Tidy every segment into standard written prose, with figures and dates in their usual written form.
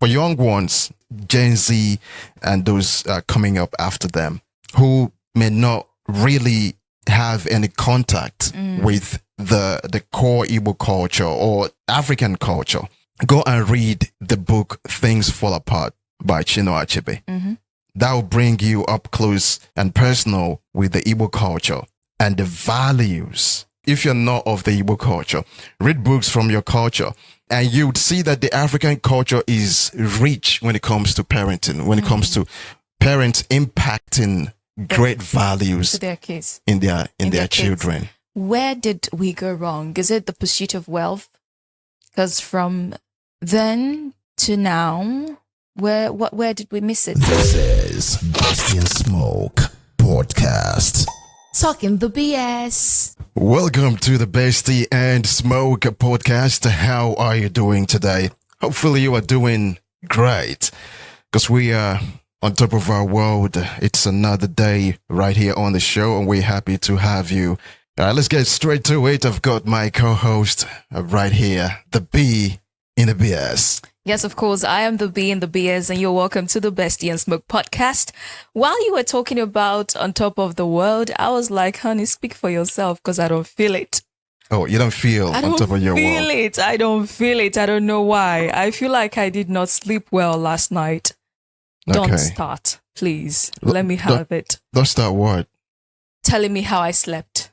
for young ones, Gen Z and those coming up after them who may not really have any contact with the core Igbo culture or African culture, go and read the book Things Fall Apart by Chinua Achebe. That will bring you up close and personal with the Igbo culture and the values. If you're not of the Igbo culture, read books from your culture and you would see that the African culture is rich when it comes to parenting, when it comes to parents impacting great values to their kids, in their children. Kids. Where did we go wrong? Is it the pursuit of wealth? Because from then to now, where did we miss it? This is Besty and Smoke podcast. Talking the BS. Welcome to the Besty and Smoke podcast. How are you doing today? Hopefully you are doing great, because we are on top of our world. It's another day right here on the show, and we're happy to have you. All right, let's get straight to it. I've got my co-host right here, the B in the BS. Yes, of course, I am the B in the BS, and you're welcome to the Bestie and Smoke podcast. While you were talking about on top of the world, I was like, honey, speak for yourself, because I don't feel it. Oh, you don't feel on top of your world? I don't feel it. I don't know why. I feel like I did not sleep well last night. Don't start, please. Let me have it. Don't start what? Telling me how I slept.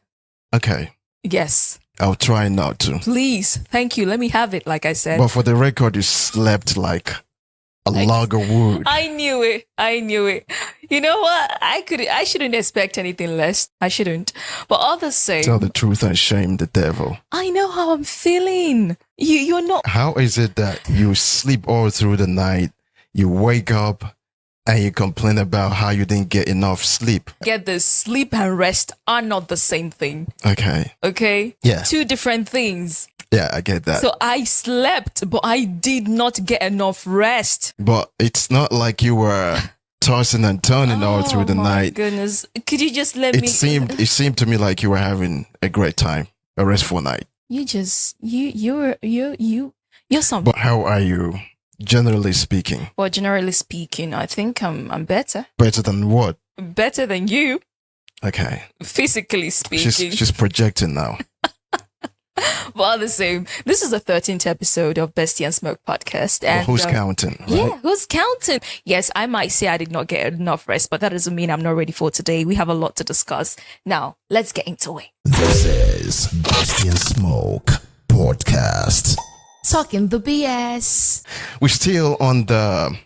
Okay. Yes. I'll try not to. Please. Thank you. Let me have it, like I said. But for the record, you slept like a log of wood. I knew it. You know what? I shouldn't expect anything less. I shouldn't. But all the same. Tell the truth and shame the devil. I know how I'm feeling. You're not. How is it that you sleep all through the night, you wake up, and you complain about how you didn't get enough sleep? Get this, sleep and rest are not the same thing. Okay? Yeah. Two different things. Yeah, I get that. So I slept, but I did not get enough rest. But it's not like you were tossing and turning all through the night. Oh my goodness. Could you just let me... It seemed to me like you were having a great time, a restful night. You're something. But how are you? Generally speaking. Well, generally speaking, I think I'm better. Better than what? Better than you. Okay. Physically speaking. She's projecting now. But all the same, this is the 13th episode of Bestie and Smoke podcast. And well, who's counting? Right? Yeah, who's counting? Yes, I might say I did not get enough rest, but that doesn't mean I'm not ready for today. We have a lot to discuss. Now, let's get into it. This is Bestie and Smoke podcast. Talking the BS. We're still on the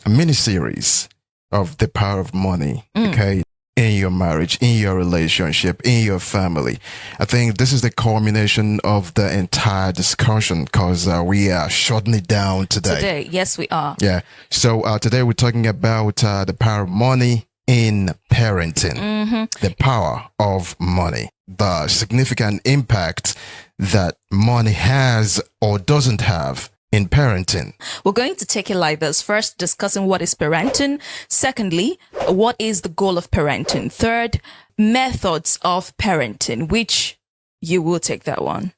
mini-series of The Power of Money, okay? In your marriage, in your relationship, in your family. I think this is the culmination of the entire discussion, because we are shortening it down today. Yes, we are. Yeah. So today we're talking about the power of money in parenting. The power of money. The significant impact that money has or doesn't have in parenting. We're going to take it like this. First, discussing what is parenting. Secondly, what is the goal of parenting? Third, methods of parenting, which you will take that one.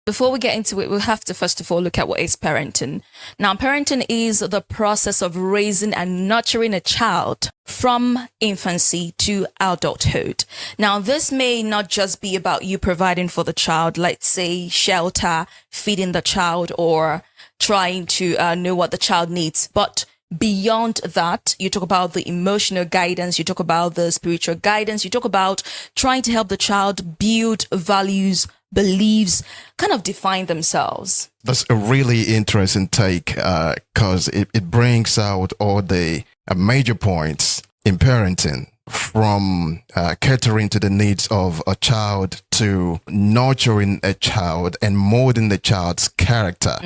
Before we get into it, we'll have to first of all look at what is parenting. Now, parenting is the process of raising and nurturing a child from infancy to adulthood. Now, this may not just be about you providing for the child, let's say shelter, feeding the child, or trying to know what the child needs. But beyond that, you talk about the emotional guidance, you talk about the spiritual guidance, you talk about trying to help the child build values, beliefs, kind of define themselves. That's a really interesting take, because it brings out all the major points in parenting, from catering to the needs of a child to nurturing a child and molding the child's character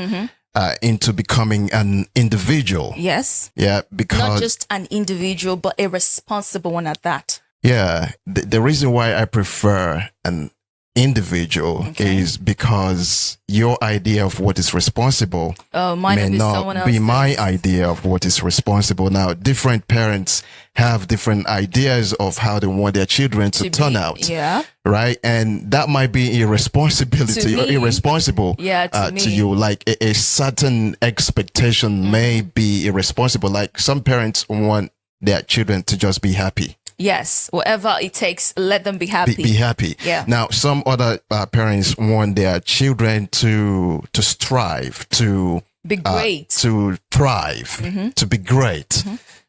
into becoming an individual. Yes. Yeah, because... Not just an individual, but a responsible one at that. Yeah, the reason why I prefer and individual is because your idea of what is responsible may not be my idea of what is responsible. Now, different parents have different ideas of how they want their children to turn out. Yeah. Right. And that might be irresponsibility or irresponsible to you. Like a certain expectation may be irresponsible. Like some parents want their children to just be happy. Yes, whatever it takes, let them be happy. Be happy. Yeah. Now, some other parents want their children to strive, to be great, to thrive, to be great,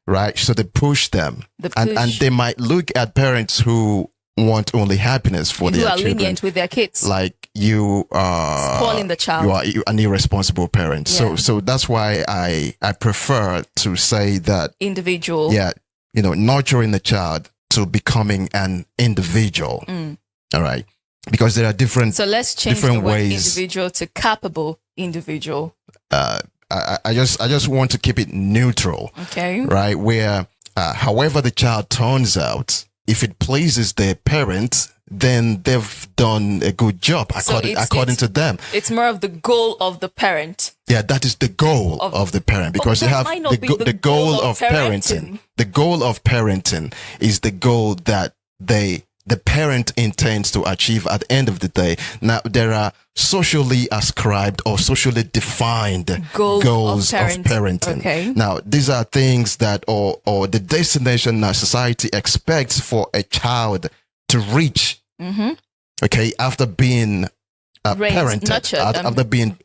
right? So they push them, and they might look at parents who want only happiness for their children. Who are lenient with their kids. Like you are spoiling the child. You are an irresponsible parent. Yeah. So that's why I prefer to say that individual. Yeah. Nurturing the child to becoming an individual. All right. Because there are different. So let's change different the word ways. Individual to capable individual. I just want to keep it neutral. Okay. Right. Where, however the child turns out, if it pleases their parent, then they've done a good job according to them. It's more of the goal of the parent. Yeah, that is the goal of the parent, because you have the goal of parenting. The goal of parenting is the goal that the parent intends to achieve at the end of the day. Now, there are socially ascribed or socially defined goals of parenting. Okay. Now, these are things that or the destination that society expects for a child to reach. Okay, after being parented, after being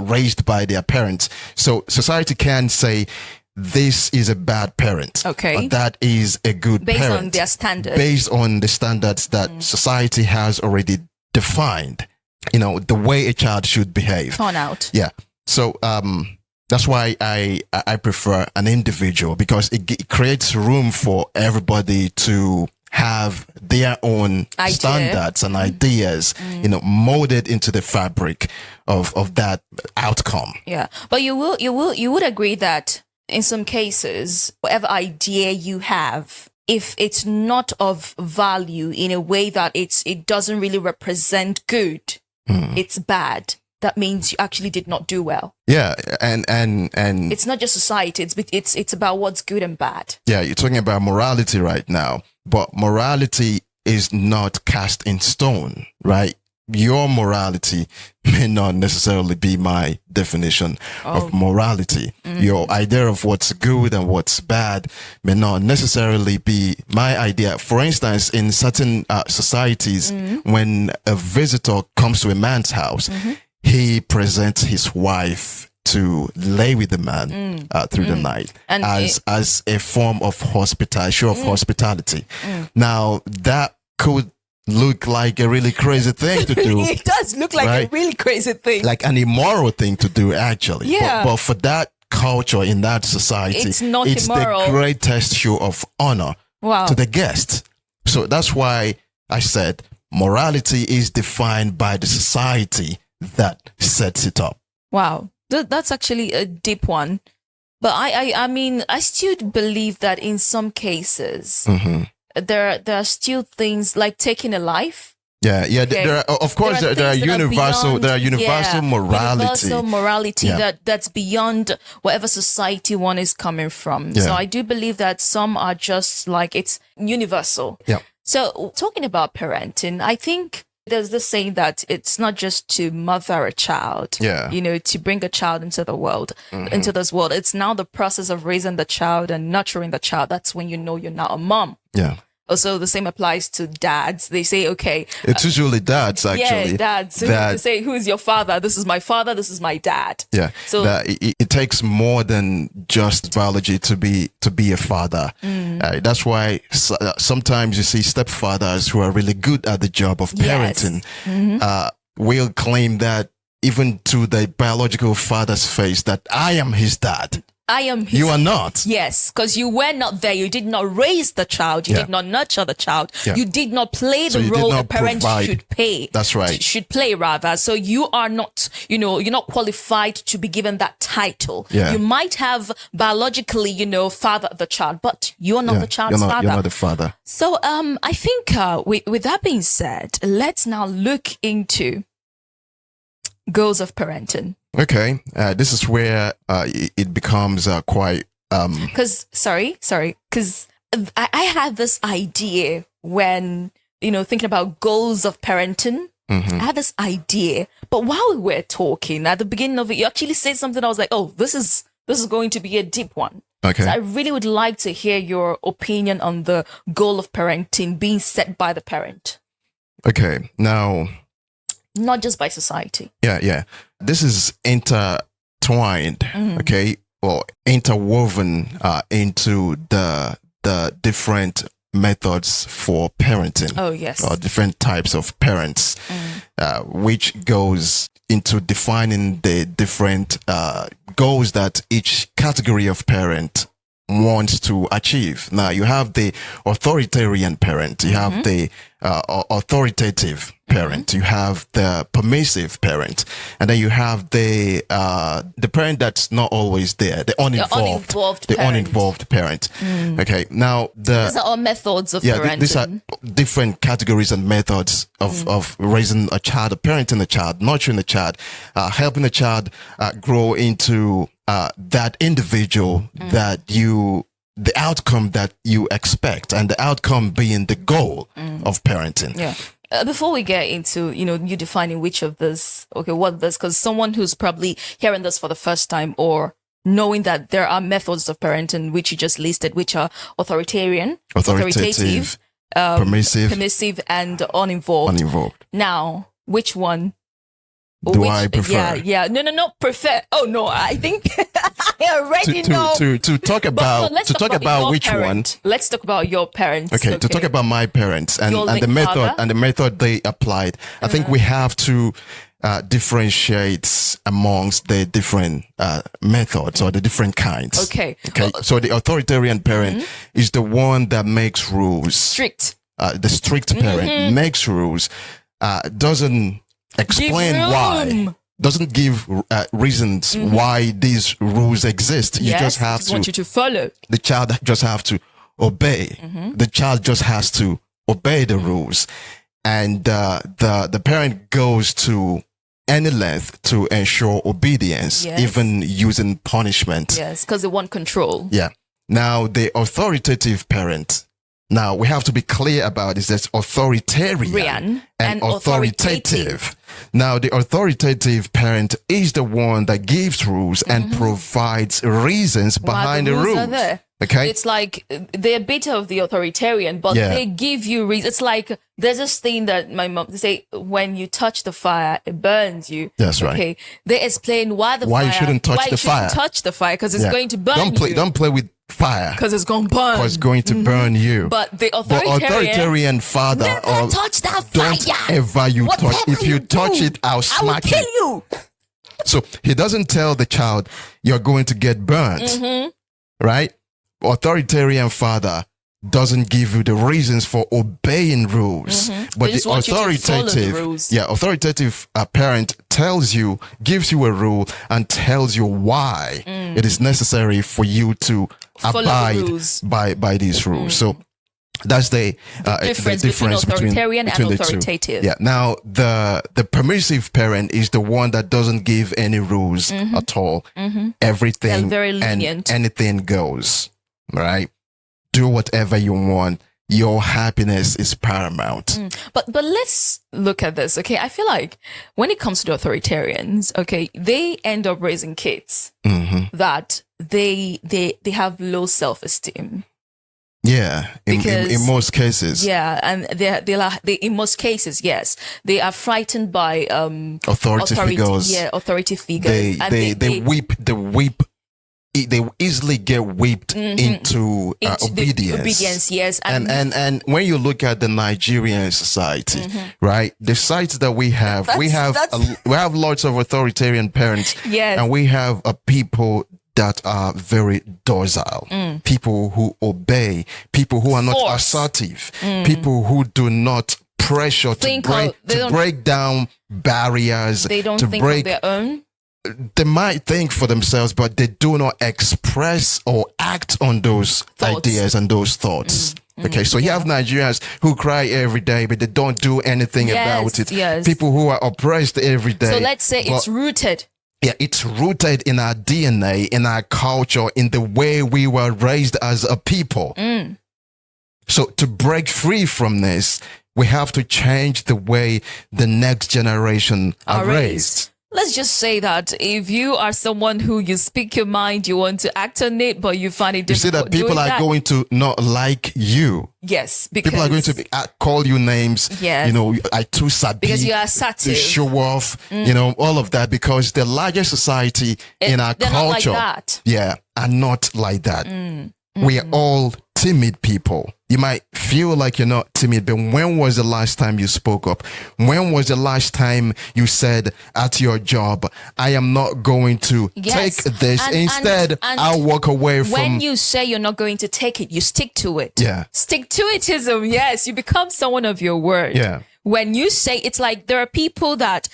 raised by their parents. So society can say this is a bad parent. Okay, but that is a good based parent on their standards. Based on the standards that society has already defined. The way a child should behave. Turn out. Yeah. So that's why I prefer an individual, because it creates room for everybody to have their own standards and ideas, molded into the fabric of that outcome. Yeah. But you would agree that in some cases, whatever idea you have, if it's not of value in a way that it doesn't really represent good, it's bad. That means you actually did not do well. Yeah, and it's not just society. It's about what's good and bad. Yeah, you're talking about morality right now, but morality is not cast in stone, right? Your morality may not necessarily be my definition of morality. Your idea of what's good and what's bad may not necessarily be my idea. For instance, in certain societies, when a visitor comes to a man's house, he presents his wife to lay with the man through the night, and as a form of hospitality. Now, that could look like a really crazy thing to do. It does look like a really crazy thing. Like an immoral thing to do, actually. Yeah. But for that culture, in that society, it's not immoral. The greatest show of honor to the guest. So that's why I said morality is defined by the society that sets it up. Wow. That's actually a deep one. But I mean, I still believe that in some cases, there are still things like taking a life. Yeah. Okay. There are universal morality. That's beyond whatever society one is coming from. Yeah. So I do believe that some are just like it's universal. Yeah. So talking about parenting, I think there's this saying that it's not just to mother a child, to bring a child into the world, into this world. It's now the process of raising the child and nurturing the child. That's when you're now a mom. Yeah. Also, the same applies to dads. They say, okay. It's usually dads, actually. Yeah, dads. So they say, who is your father? This is my father. This is my dad. Yeah. So it takes more than just biology to be a father. That's why sometimes you see stepfathers who are really good at the job of parenting will claim that even to the biological father's face that I am his dad. I am his. You are not. Yes, because you were not there. You did not raise the child. You Yeah. did not nurture the child. Yeah. You did not play So the you did role a not parent provide. should play. That's right. Should play rather. So you are not, you're not qualified to be given that title. Yeah. You might have biologically, fathered the child, but you are not the child's father. You're not the father. So I think with that being said, let's now look into goals of parenting. Okay, this is where it becomes quite. Because because I had this idea when thinking about goals of parenting. I had this idea, but while we were talking at the beginning of it, you actually said something. I was like, oh, this is going to be a deep one. Okay. So I really would like to hear your opinion on the goal of parenting being set by the parent, Okay, now. not just by society. Yeah. This is intertwined, okay, or interwoven into the different methods for parenting. Oh, yes. Or different types of parents, which goes into defining the different goals that each category of parent wants to achieve. Now, you have the authoritarian parent, you have the authoritative parent, you have the permissive parent, and then you have the parent that's not always there, the uninvolved parent. Okay, now These are all methods of parenting. these are different categories and methods of raising a child, parenting a child, nurturing a child, helping a child grow into that individual that the outcome that you expect, and the outcome being the goal of parenting. Yeah. Before we get into, you defining which of this, what this, because someone who's probably hearing this for the first time or knowing that there are methods of parenting, which you just listed, which are authoritative, permissive, and uninvolved. Now, which one? Do I prefer? Yeah. No, prefer. Oh no, I think I already know. To talk about your which parent. one. Let's talk about your parents. Okay, to talk about my parents and Your the late method father? and the method they applied. I think we have to differentiate amongst the different methods or the different kinds. Okay. So the authoritarian parent is the one that makes rules. Strict. The strict parent makes rules, doesn't explain why, doesn't give reasons why these rules exist. You just have to want you to follow. The child just have to obey. The child just has to obey the rules, and the parent goes to any length to ensure obedience, even using punishment. Yes, because they want control. Yeah. Now, the authoritative parent. Now, we have to be clear about this. There's authoritarian and authoritative. Now, the authoritative parent is the one that gives rules and provides reasons behind the rules. Are there. Okay. It's like they're a bit of the authoritarian, but they give you reasons. It's like there's this thing that my mom say: when you touch the fire, it burns you. That's right. Okay. They explain why you shouldn't touch the fire. Touch the fire because it's going to burn you. Don't play with fire because it's going to burn. Because it's going to burn you. But the authoritarian father, never touch that fire. Don't ever you touch. If you touch it, I'll smack you. I will kill you. So he doesn't tell the child you're going to get burnt, right? Authoritarian father doesn't give you the reasons for obeying rules, but the authoritative parent gives you a rule and tells you why it is necessary for you to abide by these rules. So that's the difference between authoritarian and the authoritative. two. Yeah. Now the permissive parent is the one that doesn't give any rules at all. Everything and very lenient. and anything goes. Right? Do whatever you want. Your happiness is paramount. But let's look at this. Okay, I feel like when it comes to the authoritarians, okay, they end up raising kids that they have low self-esteem. Yeah, in most cases. Yeah, and they in most cases, yes, they are frightened by authority figures. Yeah, authority figures. They easily get whipped into obedience. Obedience, yes. And when you look at the Nigerian society, right, the sites that we have, we have lots of authoritarian parents, yes, and we have people that are very docile, people who obey, people who are not Force. assertive, people who do not pressure to break down barriers. They don't to think break, on their own. They might think for themselves, but they do not express or act on those ideas and those thoughts. Okay, so you have Nigerians who cry every day, but they don't do anything about it. Yes. People who are oppressed every day. So let's say it's rooted. Yeah, it's rooted in our DNA, in our culture, in the way we were raised as a people. So to break free from this, we have to change the way the next generation are raised. Let's just say that if you are someone who you speak your mind, you want to act on it, but you find it You see difficult. that people are going to not like you. Yes, because People are going to call you names. Yes. You know, I too sabi. because you are To assertive. show off, you know, all of that, because the larger society in our they're culture, not like that. yeah, are not like that. We are all timid people. You might feel like you're not timid, but when was the last time you spoke up? When was the last time you said at your job, I am not going to Yes. take this. Instead, and I'll walk away from. When you say you're not going to take it, you stick to it. Yeah. Stick to itism. Yes, you become someone of your word. Yeah. When you say, it's like there are people that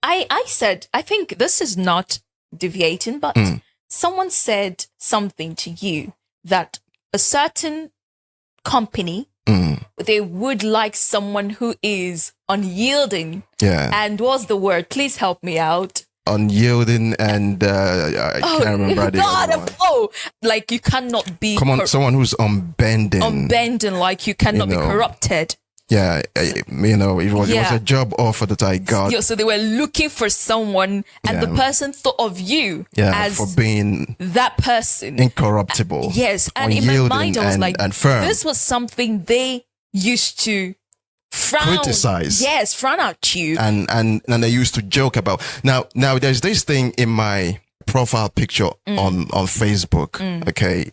I said, I think this is not deviating, but someone said something to you that a certain company, they would like someone who is unyielding. Yeah. And what's the word? Please help me out. Unyielding and I can't remember the other one. Like you cannot be Come on, someone who's unbending. unbending, like you cannot You be know. corrupted. Yeah, you know, it was a job offer that I got. Yeah, so they were looking for someone, and the person thought of you as for being that person. incorruptible. Yes, and in my unyielding mind, I was like, and firm. this was something they used to frown, Criticize. Yes, frown at you. and they used to joke about. Now there's this thing in my profile picture on Facebook. Okay,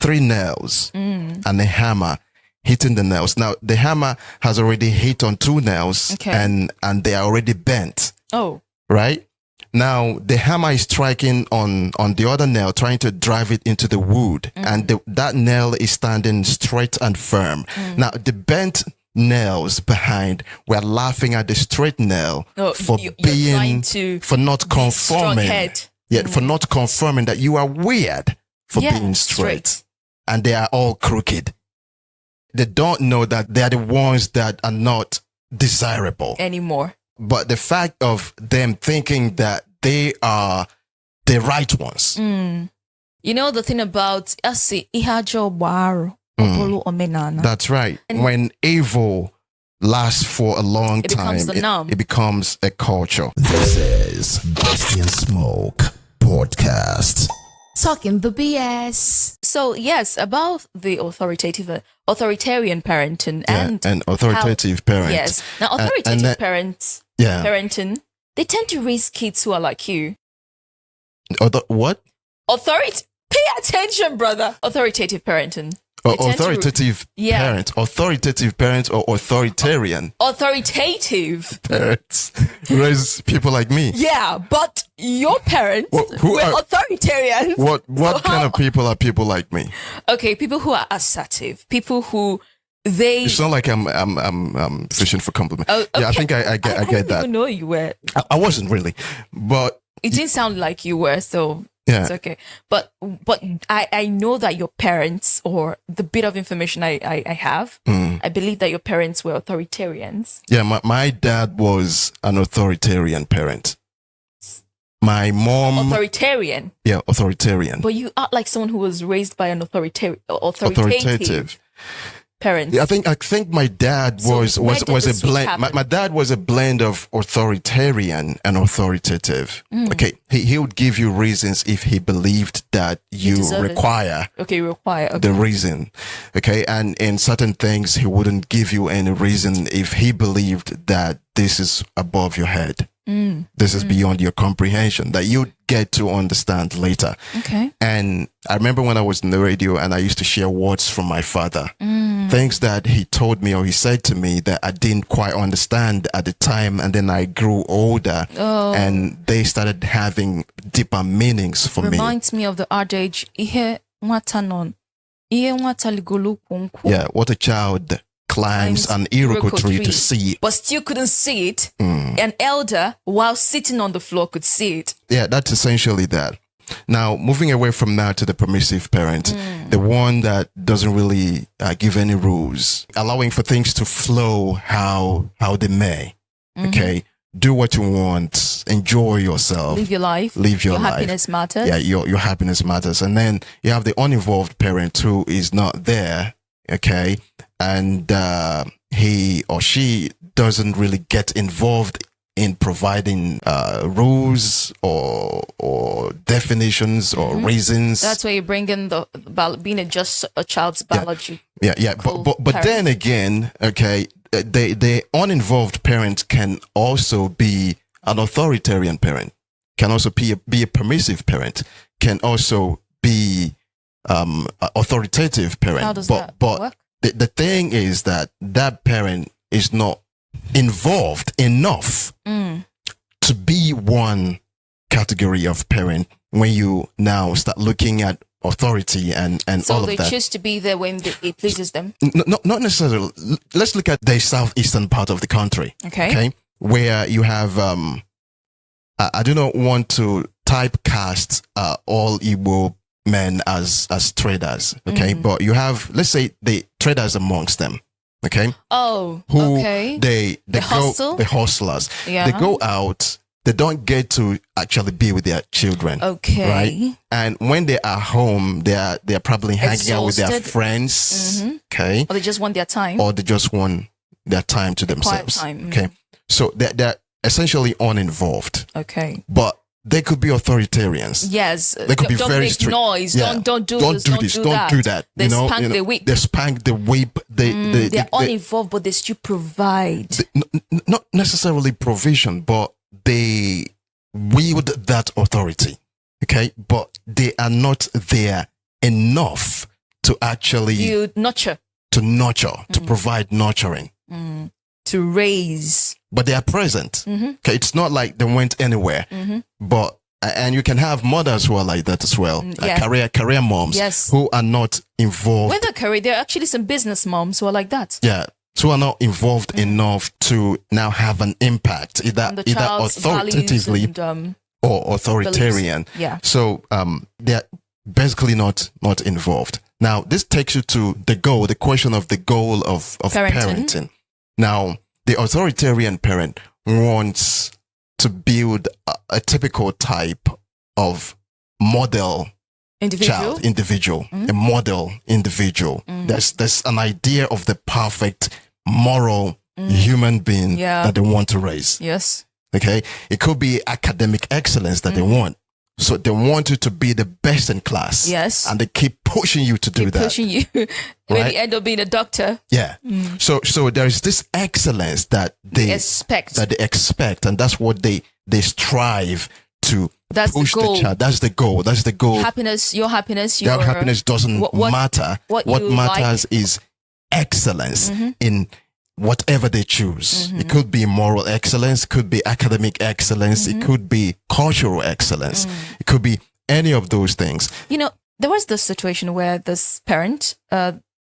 3 nails and a hammer hitting the nails. Now the hammer has already hit on 2 nails, Okay. and they are already bent. Oh, Right? Now the hammer is striking on the other nail, trying to drive it into the wood, and that nail is standing straight and firm. Now the bent nails behind were laughing at the straight nail for you're trying to for not conforming. strong-head. Yeah, for not conforming that you are weird for being straight, and they are all crooked. They don't know that they are the ones that are not desirable anymore. But the fact of them thinking that they are the right ones. You know the thing about That's right. When evil lasts for a long time, becomes the norm. it becomes a culture. This is Besty and Smoke podcast. Talking the BS. So yes, about the authoritarian parenting and authoritative parents. Yes. Now authoritative parents, yeah, parenting, they tend to raise kids who are like you. What? Pay attention, brother. Authoritative parenting. Authoritative parents or authoritarian Authoritative parents raise people like me. Yeah, but your parents were authoritarians. What kind of people are people like me? Okay, people who are assertive, people who they. It's not like I'm fishing for compliment. Oh, okay. Yeah, I think I get I that. didn't even know you were. I wasn't really, but it didn't sound like you were. So yeah, it's okay. But I know that your parents, or the bit of information I have, I believe that your parents were authoritarians. Yeah, my dad was an authoritarian parent. My mom authoritarian. Yeah, authoritarian. But you act like someone who was raised by an authoritative parents. Yeah, I think my dad was a blend. My dad was a blend of authoritarian and authoritative. Okay, he would give you reasons if he believed that you require. Okay, the reason. Okay, and in certain things he wouldn't give you any reason if he believed that this is above your head. This is beyond your comprehension, that you get to understand later. Okay. And I remember when I was in the radio and I used to share words from my father, things that he told me or he said to me that I didn't quite understand at the time, and then I grew older, and they started having deeper meanings for me. Reminds me of the adage, "Ihe nwata non, ihe nwata ligolo kwonko." Yeah, what a child climbs an iroko tree to see, but still couldn't see it. An elder, while sitting on the floor, could see it. Yeah, that's essentially that. Now, moving away from that to the permissive parent, the one that doesn't really give any rules, allowing for things to flow how they may. Okay, do what you want, enjoy yourself, live your life, your life. Happiness matters. Yeah, your happiness matters. And then you have the uninvolved parent who is not there. Okay, and he or she doesn't really get involved in providing rules or definitions or reasons. That's where you bring in the being a child's biology. Yeah. But then again, okay, the uninvolved parent can also be an authoritarian parent, can also be a permissive parent, can also be authoritative parent. How does that work? The thing is that parent is not involved enough to be one category of parent when you now start looking at authority and all of that. So they choose to be there when it pleases them? Not necessarily. Let's look at the southeastern part of the country. Okay. Where you have, I do not want to typecast all Igbo men as traders. Okay. But you have, let's say, the traders amongst them. Okay. Oh, who okay. They go, hustle? the hustlers. Yeah. They go out. They don't get to actually be with their children. Okay. Right. And when they are home, they are probably hanging out with their friends. Okay. Or they just want their time. Or they just want their time to themselves. Quiet time. Okay. So they're essentially uninvolved. Okay. But they could be authoritarians. Yes. They could be don't very make strict. noise. Yeah. Don't do this. Don't do that. They spank the whip. They spank the whip. They're uninvolved, but they still provide. Not necessarily provision, but they wield that authority. Okay. But they are not there enough to actually nurture, to provide nurturing. To raise. But they are present. Okay, it's not like they went anywhere. But and you can have mothers who are like that as well. Career moms who are not involved. With the career, there are actually some business moms who are like that. Yeah, who are not involved enough to now have an impact, either authoritatively or authoritarian. Beliefs. Yeah. So they're basically not involved. Now this takes you to the question of the goal of parenting. Now, the authoritarian parent wants to build a typical type of model individual, a model individual. There's an idea of the perfect moral human being that they want to raise. Yes. Okay. It could be academic excellence that they want. So they want you to be the best in class. Yes. And they keep pushing you to do that. Pushing you. When you end up being a doctor. Yeah. So there is this excellence that they expect. And that's what they strive to push the child. That's the goal. Happiness, your happiness. Their happiness doesn't matter. What matters is excellence in whatever they choose. It could be moral excellence, it could be academic excellence, it could be cultural excellence, it could be any of those things. You know, there was this situation where this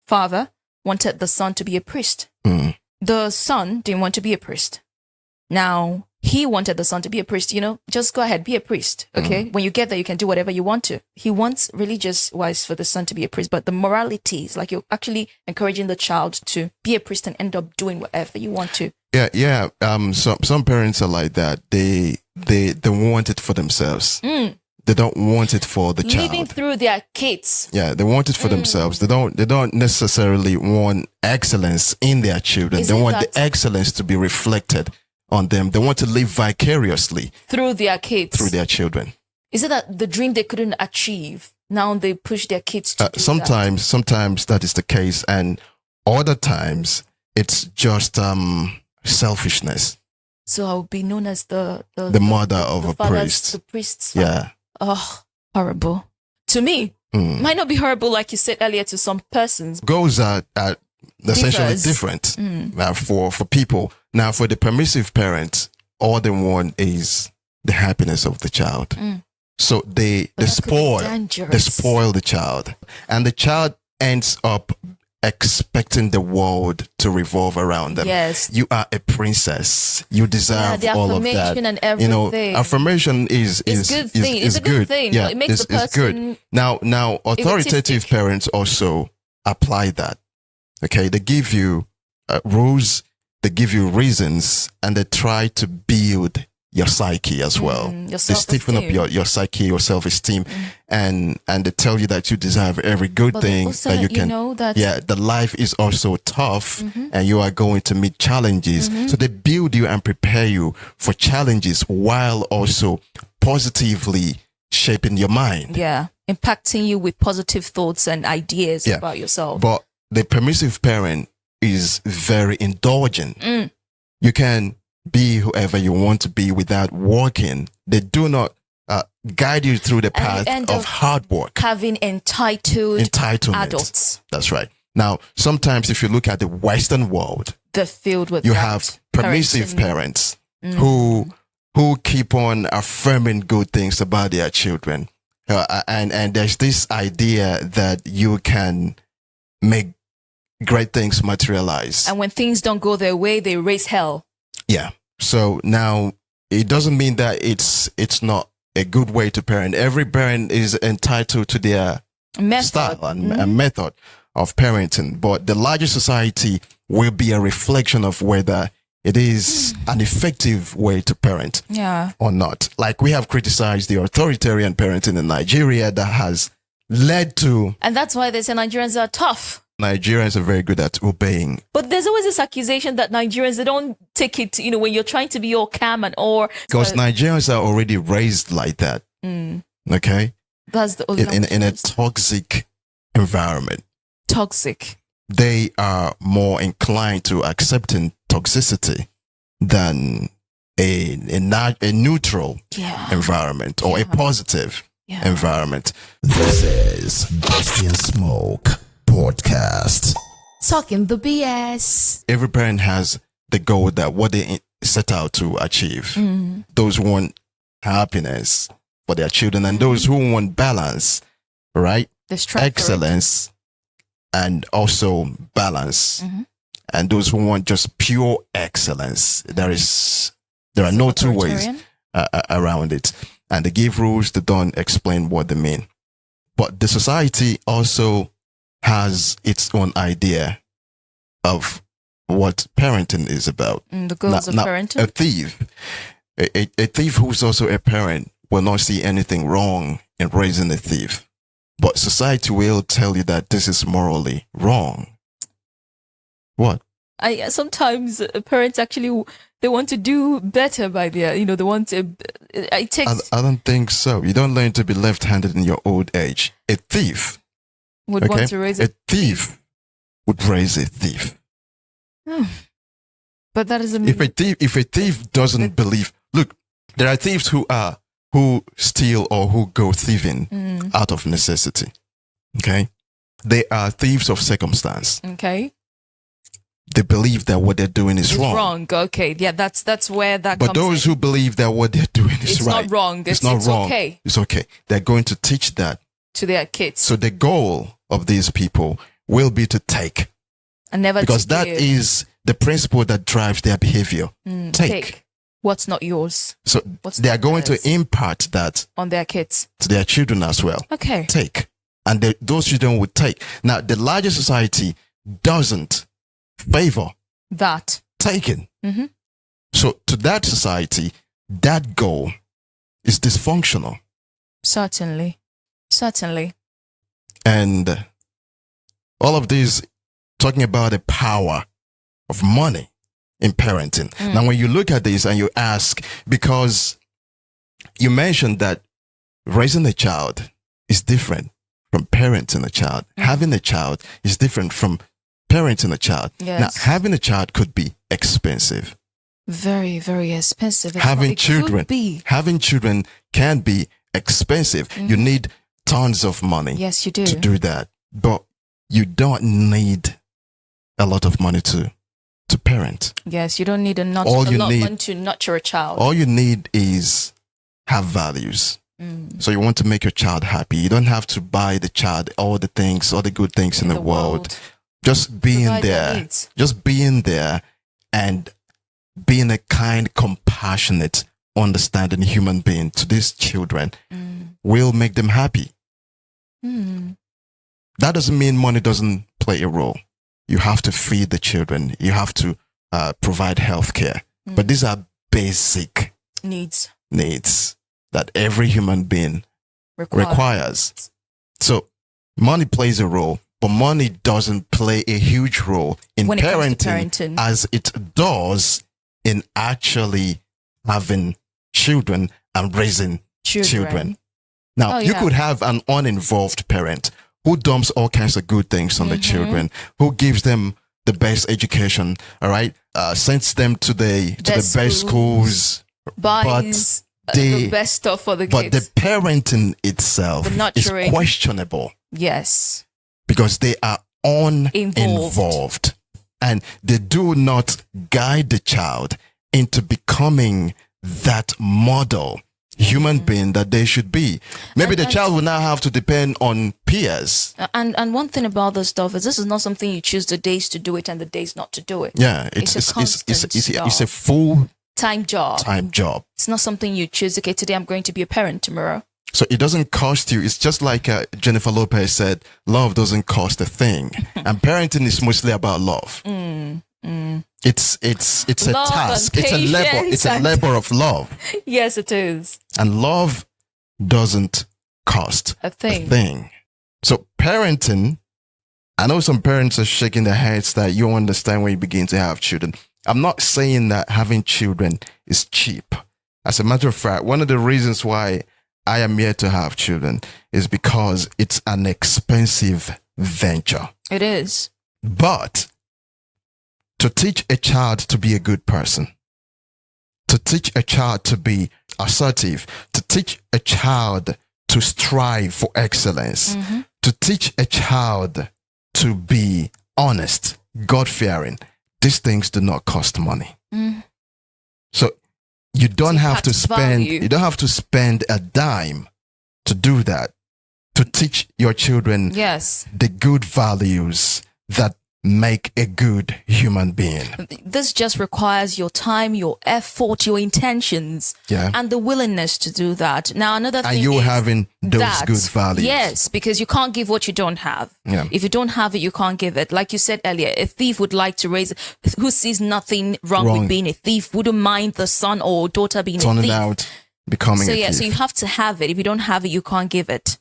father wanted the son to be a priest. The son didn't want to be a priest. Now, he wanted the son to be a priest. Just go ahead, be a priest. Okay. When you get there, you can do whatever you want to. He wants religious wise for the son to be a priest, but the morality is like you're actually encouraging the child to be a priest and end up doing whatever you want to. Yeah. Some parents are like that. They want it for themselves. They don't want it for the child. Living through their kids. Yeah, they want it for themselves. They don't necessarily want excellence in their children. They want the excellence to be reflected on them. They want to live vicariously through their kids, through their children. Is it that the dream they couldn't achieve, now they push their kids to do sometimes that is the case, and other times it's just selfishness. So I'll be known as the mother of a priest. The priest's father. Yeah. Oh, horrible. To me, might not be horrible like you said earlier to some persons. Goals are essentially Differs. different for people. Now, for the permissive parents, all they want is the happiness of the child. So they that could be spoil dangerous. the child, and the child ends up expecting the world to revolve around them. Yes. You are a princess. You deserve the all of that. affirmation and You know, everything. affirming is good thing. It's a good thing, Yeah, but it makes the it's good. person Now authoritative egotistic. parents also apply that. Okay, they give you rules, they give you reasons, and they try to build your psyche as well. your They stiffen up self-esteem. your psyche, your self-esteem, and they tell you that you deserve every good But they thing also that you let you can. know that- yeah, the life is also tough, and you are going to meet challenges. So they build you and prepare you for challenges while also positively shaping your mind. Yeah. Impacting you with positive thoughts and ideas Yeah. about yourself. But the permissive parent is very indulgent. You can be whoever you want to be without working. They do not guide you through the And you path end of up hard work. Having entitled Entitlement. adults. That's right. Now, sometimes if you look at the Western world, They're filled with you that have permissive parenting. parents who keep on affirming good things about their children. And there's this idea that you can make great things materialize. And when things don't go their way, they raise hell. Yeah. So now it doesn't mean that it's not a good way to parent. Every parent is entitled to their Method. style and method of parenting, but the larger society will be a reflection of whether it is an effective way to parent Yeah. or not. Like we have criticized the authoritarian parenting in Nigeria that has led to And that's why they say Nigerians are tough. Nigerians are very good at obeying. But there's always this accusation that Nigerians, they don't take it, when you're trying to be all calm and or. Because Nigerians are already raised like that. Okay? That's the In a toxic environment. toxic. They are more inclined to accepting toxicity than a neutral Yeah. environment or a positive Yeah. environment. This is Besty and Smoke podcast. Talking the BS. Every parent has the goal that what they set out to achieve. Those who want happiness for their children and those who want balance, right? They strive for it. Excellence and also balance. And those who want just pure excellence. There are no two ways Authoritarian? around it. And they give rules that don't explain what they mean. But the society also has its own idea of what parenting is about. The goals of Now, parenting. a thief, a thief who's also a parent will not see anything wrong in raising a thief. But society will tell you that this is morally wrong. What? Sometimes parents actually they want to do better by their they want to. It takes I don't think so. You don't learn to be left-handed in your old age. A thief, would okay? want to raise A it, thief would raise a thief. but that doesn't mean If a thief doesn't believe, look, there are thieves who steal or who go thieving out of necessity. Okay, they are thieves of circumstance. okay. They believe that what they're doing is It's wrong. wrong. Okay, yeah, that's where that. But comes those in. who believe that what they're doing is It's right, not wrong. it's not wrong. Okay It's okay. They're going to teach that. to their kids So the goal of these people will be to take, and never because to that give. is the principle that drives their behavior. Take. What's not yours So What's they are not going theirs. to impart that on their kids. to their children as well. Okay. Take. And those children would take. Now, the larger society doesn't favor That. taking. Mhm. So to that society, that goal is dysfunctional. Certainly. And all of this talking about the power of money in parenting. Now, when you look at this and you ask, because you mentioned that raising a child is different from parenting a child. Having a child is different from parenting a child. Yes. Now, having a child could be expensive. Very, very expensive. It's Having not- it children, could be. having children can be expensive. You need tons of money Yes, you do. to do that. But you don't need a lot of money to parent. Yes, you don't need a lot All you need- money to nurture a child. All you need is have values. So you want to make your child happy. You don't have to buy the child all the things, all the good things in the world. Just being Provide their there, needs. just being there and being a kind, compassionate, understanding human being to these children will make them happy. That doesn't mean money doesn't play a role. You have to feed the children. You have to provide health care. But these are basic Needs. that every human being requires. So money plays a role, but money doesn't play a huge role in When it comes to parenting, parenting. as it does in actually having children and raising children. Now, Oh, you yeah. could have an uninvolved parent who dumps all kinds of good things on the Mm-hmm. children, who gives them the best education, all right, sends them to the best schools, Buys they- the best stuff for the but the kids. parenting itself The is nurturing. questionable Yes. because they are uninvolved and they do not guide the child into becoming that model human being that they should be. Maybe the child will now have to depend on peers. And one thing about this stuff is this is not something you choose the days to do it and the days not to do it. Yeah, It's a constant it's a full Time job. time job. It's not something you choose. Okay, today I'm going to be a parent. Tomorrow. So it doesn't cost you. It's just like Jennifer Lopez said, love doesn't cost a thing. And parenting is mostly about love. It's a Love task. and It's a labor. patience It's a and- labor of love. Yes, it is And love doesn't cost a thing. a thing. So parenting, I know some parents are shaking their heads that you understand when you begin to have children. I'm not saying that having children is cheap. As a matter of fact, one of the reasons why I am here to have children is because it's an expensive venture. It is. But to teach a child to be a good person, to teach a child to be assertive, to teach a child to strive for excellence, to teach a child to be honest, God-fearing, these things do not cost money. So you don't have to impacts spend value. you don't have to spend a dime to do that, to teach your children Yes. the good values that make a good human being. This just requires your time, your effort, your intentions, Yeah. and the willingness to do that. Now, another thing And you is having those that, good values. Yes, because you can't give what you don't have. Yeah. If you don't have it, you can't give it. Like you said earlier, a thief would like to raise, who sees nothing wrong Wrong. with being a thief, wouldn't mind the son or daughter being a Turning thief. out, becoming So a yeah, thief. so you have to have it. If you don't have it, you can't give it.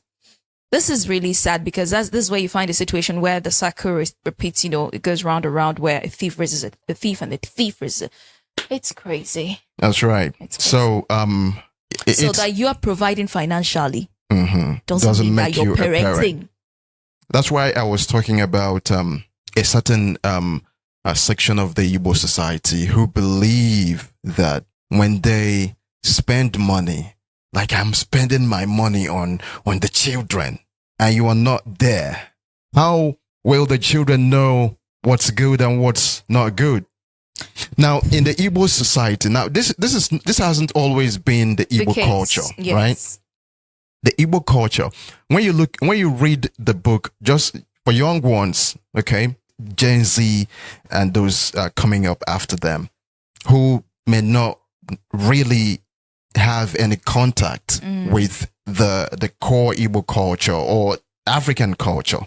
This is really sad because this is where you find a situation where the cycle repeats, it goes round and round where a thief raises a thief and the thief raises it. It's crazy. That's right. It's So So that you are providing financially mhm, doesn't mean that you you're a parent. parenting. That's why I was talking about a certain a section of the Igbo society who believe that when they spend money, like I'm spending my money on the children, and you are not there, how will the children know what's good and what's not good? Now, in the Igbo society, now this hasn't always been the Igbo case, culture, yes. right? The Igbo culture. When you read the book, just for young ones, okay, Gen Z and those coming up after them, who may not really have any contact with the core Igbo culture or African culture,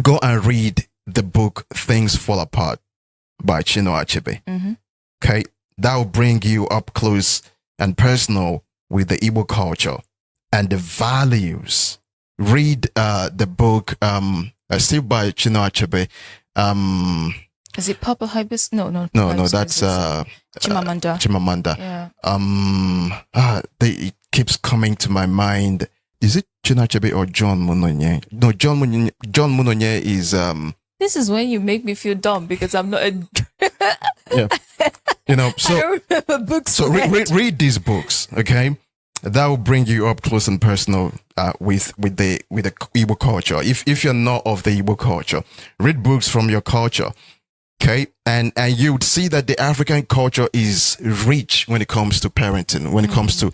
go and read the book Things Fall Apart by Chinua Achebe. Okay, that will bring you up close and personal with the Igbo culture and the values. Read the book still by Chinua Achebe. Is it Papa Hibis? No, That's Chimamanda. Chimamanda. Yeah. It keeps coming to my mind. Is it Chinua Achebe or John Munonye? No, John Munonye is This is when you make me feel dumb because I'm not a yeah. So I don't remember books. So read these books, okay? that will bring you up close and personal with the Igbo culture. If you're not of the Igbo culture, read books from your culture. Okay, and you would see that the African culture is rich when it comes to parenting, when it comes to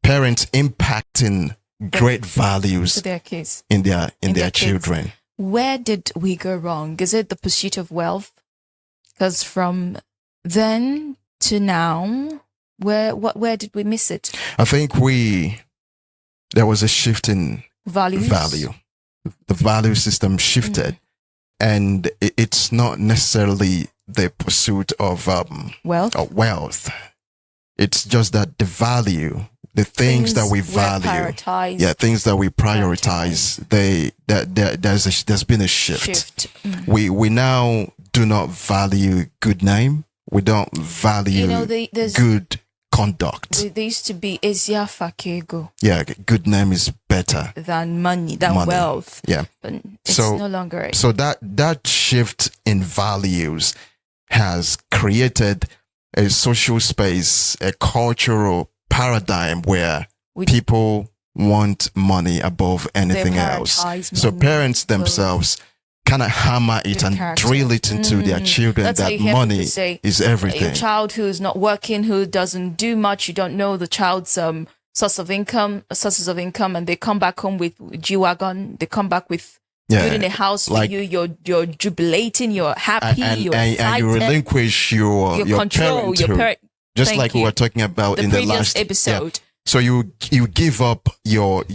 parents impacting great values To their kids. in their their children. kids. Where did we go wrong? Is it the pursuit of wealth? Because from then to now, where did we miss it? I think there was a shift in Values? value. The value system shifted, and it's not necessarily the pursuit of Wealth? It's just that the value, the things that we were value, prioritized. things that we prioritize, there's been a shift. We now do not value good name. We don't value there's good conduct. There used to be Ezia Fakego Yeah, good name is better than money, than money. wealth. Yeah. But it's So- no longer it. So that shift in values has created a social space, a cultural paradigm where people want money above anything else. prioritize So money, parents themselves kind of hammer it Their and character. drill it into their children That's how that you hear money people say, is Your everything. child who's not working, who doesn't do much, you don't know the child's sources of income, and they come back home with G-Wagon, they come back with building a house for like- you, you're jubilating, you're happy, you're excited. and you relinquish your control, your parenthood. Just Thank like we you. were talking about the in the previous last episode. So you give up your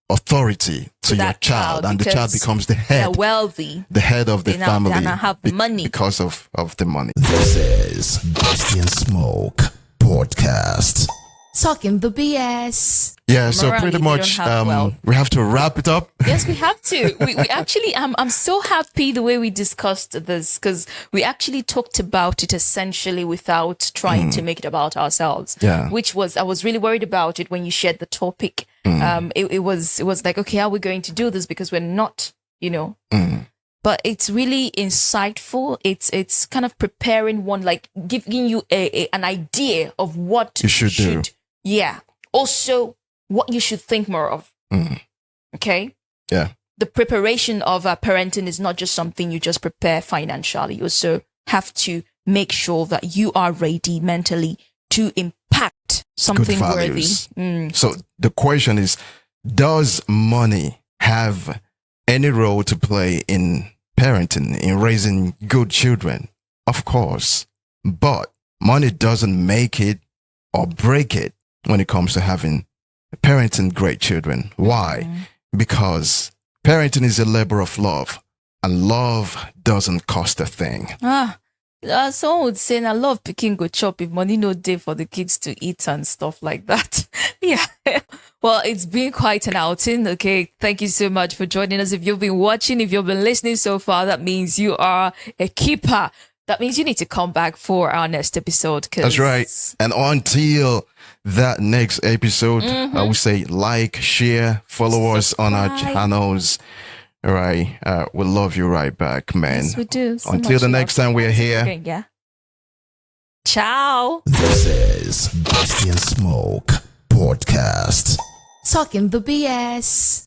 authority to your that child, child and the child because becomes the They're head, wealthy. the head of the They now family have money. because of the money. This is Besty and Smoke podcast. Talking the BS. Yeah, so Morally, pretty they much don't have wealth. we have to wrap it up. Yes, we have to. We actually, I'm so happy the way we discussed this because we actually talked about it essentially without trying to make it about ourselves. Yeah. Which was, I was really worried about it when you shared the topic. It was like, okay, how are we going to do this? Because we're not, but it's really insightful. It's kind of preparing one, like giving you an idea of what You should do. Yeah. Also, what you should think more of. Okay. Yeah. The preparation of parenting is not just something you just prepare financially. You also have to make sure that you are ready mentally to impact something Good worthy. values. So the question is, does money have any role to play in parenting, in raising good children? Of course. But money doesn't make it or break it when it comes to parenting great children. Why? Because parenting is a labor of love, and love doesn't cost a thing. Someone would say, I love picking go chop if money no day for the kids to eat and stuff like that. Yeah. Well, it's been quite an outing. Okay. Thank you so much for joining us. If you've been watching, if you've been listening so far, that means you are a keeper. That means you need to come back for our next episode. That's right. And until that next episode, I would say like, share, follow us on our channels. All right. We'll love you right back, man. Yes, we do. So Until much the love. next time we're here. Okay, yeah. Ciao. This is Besty and Smoke podcast. Talking the BS.